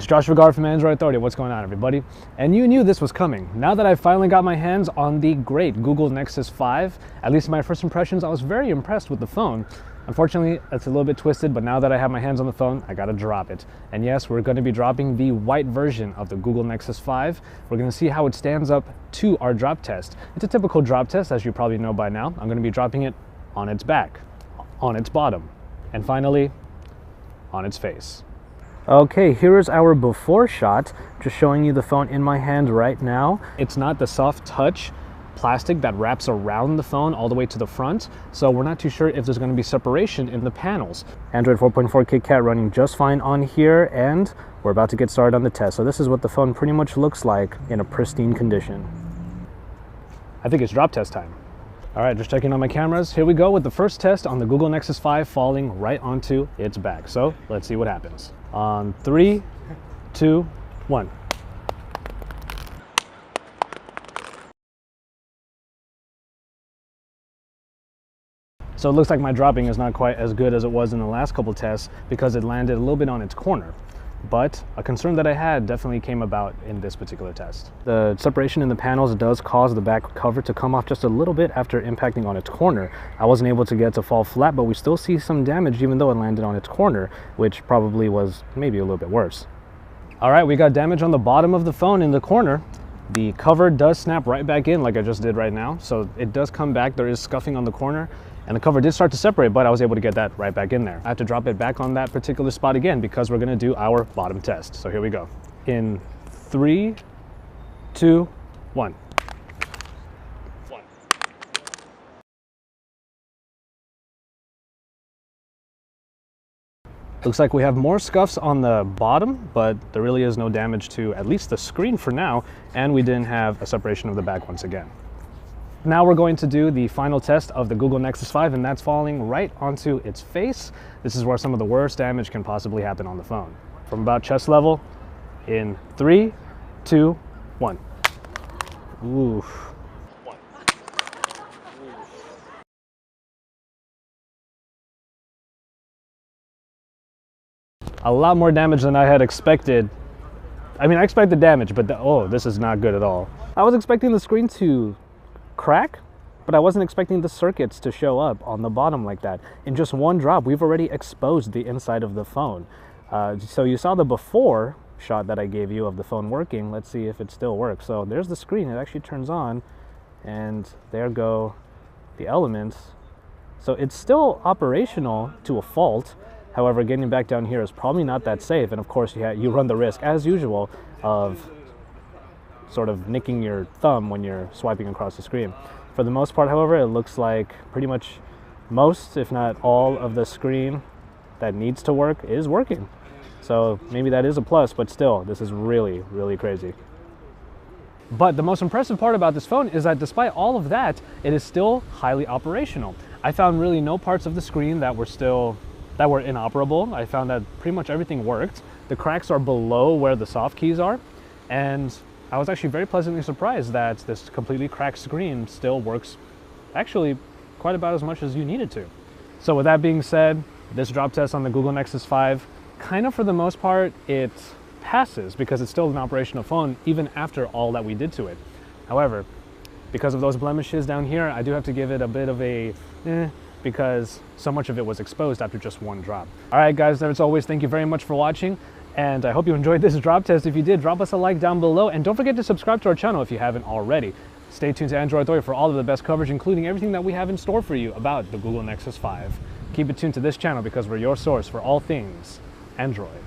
Josh Regard from Android Authority. What's going on, everybody? And you knew this was coming. Now that I finally got my hands on the great Google Nexus 5, at least in my first impressions, I was very impressed with the phone. Unfortunately, it's a little bit twisted, but now that I have my hands on the phone, I gotta drop it. And yes, we're gonna be dropping the white version of the Google Nexus 5. We're gonna see how it stands up to our drop test. It's a typical drop test, as you probably know by now. I'm gonna be dropping it on its back, on its bottom, and finally, on its face. Okay, here is our before shot, just showing you the phone in my hand right now. It's not the soft touch plastic that wraps around the phone all the way to the front, so we're not too sure if there's going to be separation in the panels. Android 4.4 KitKat running just fine on here, and we're about to get started on the test. So this is what the phone pretty much looks like in a pristine condition. I think it's drop test time. All right, just checking on my cameras. Here we go with the first test on the Google Nexus 5 falling right onto its back. So let's see what happens. On 3, 2, 1. So it looks like my dropping is not quite as good as it was in the last couple tests because it landed a little bit on its corner. But a concern that I had definitely came about in this particular test. The separation in the panels does cause the back cover to come off just a little bit after impacting on its corner. I wasn't able to get it to fall flat, but we still see some damage even though it landed on its corner, which probably was maybe a little bit worse. All right, we got damage on the bottom of the phone in the corner. The cover does snap right back in like I just did right now. So it does come back, there is scuffing on the corner. And the cover did start to separate, but I was able to get that right back in there. I have to drop it back on that particular spot again because we're gonna do our bottom test. So here we go. In 3, 2, 1. Looks like we have more scuffs on the bottom, but there really is no damage to at least the screen for now, and we didn't have a separation of the back once again. Now we're going to do the final test of the Google Nexus 5, and that's falling right onto its face. This is where some of the worst damage can possibly happen on the phone. From about chest level, in 3, 2, 1. Oof. A lot more damage than I had expected. I mean, I expected damage, but oh, this is not good at all. I was expecting the screen to crack, but I wasn't expecting the circuits to show up on the bottom like that. In just one drop, we've already exposed the inside of the phone. So you saw the before shot that I gave you of the phone working. Let's see if it still works. So there's the screen, it actually turns on, and there go the elements. So it's still operational to a fault. However, getting back down here is probably not that safe. And of course, you run the risk, as usual, of sort of nicking your thumb when you're swiping across the screen. For the most part, however, it looks like pretty much most, if not all, of the screen that needs to work is working. So maybe that is a plus, but still, this is really, really crazy. But the most impressive part about this phone is that despite all of that, it is still highly operational. I found really no parts of the screen that were inoperable. I found that pretty much everything worked. The cracks are below where the soft keys are, and I was actually very pleasantly surprised that this completely cracked screen still works actually quite about as much as you need it to. So with that being said, this drop test on the Google Nexus 5, kind of for the most part, it passes because it's still an operational phone even after all that we did to it. However, because of those blemishes down here, I do have to give it a bit of a because so much of it was exposed after just one drop. All right, guys, as always, thank you very much for watching. And I hope you enjoyed this drop test. If you did, drop us a like down below. And don't forget to subscribe to our channel if you haven't already. Stay tuned to Android Authority for all of the best coverage, including everything that we have in store for you about the Google Nexus 5. Keep it tuned to this channel because we're your source for all things Android.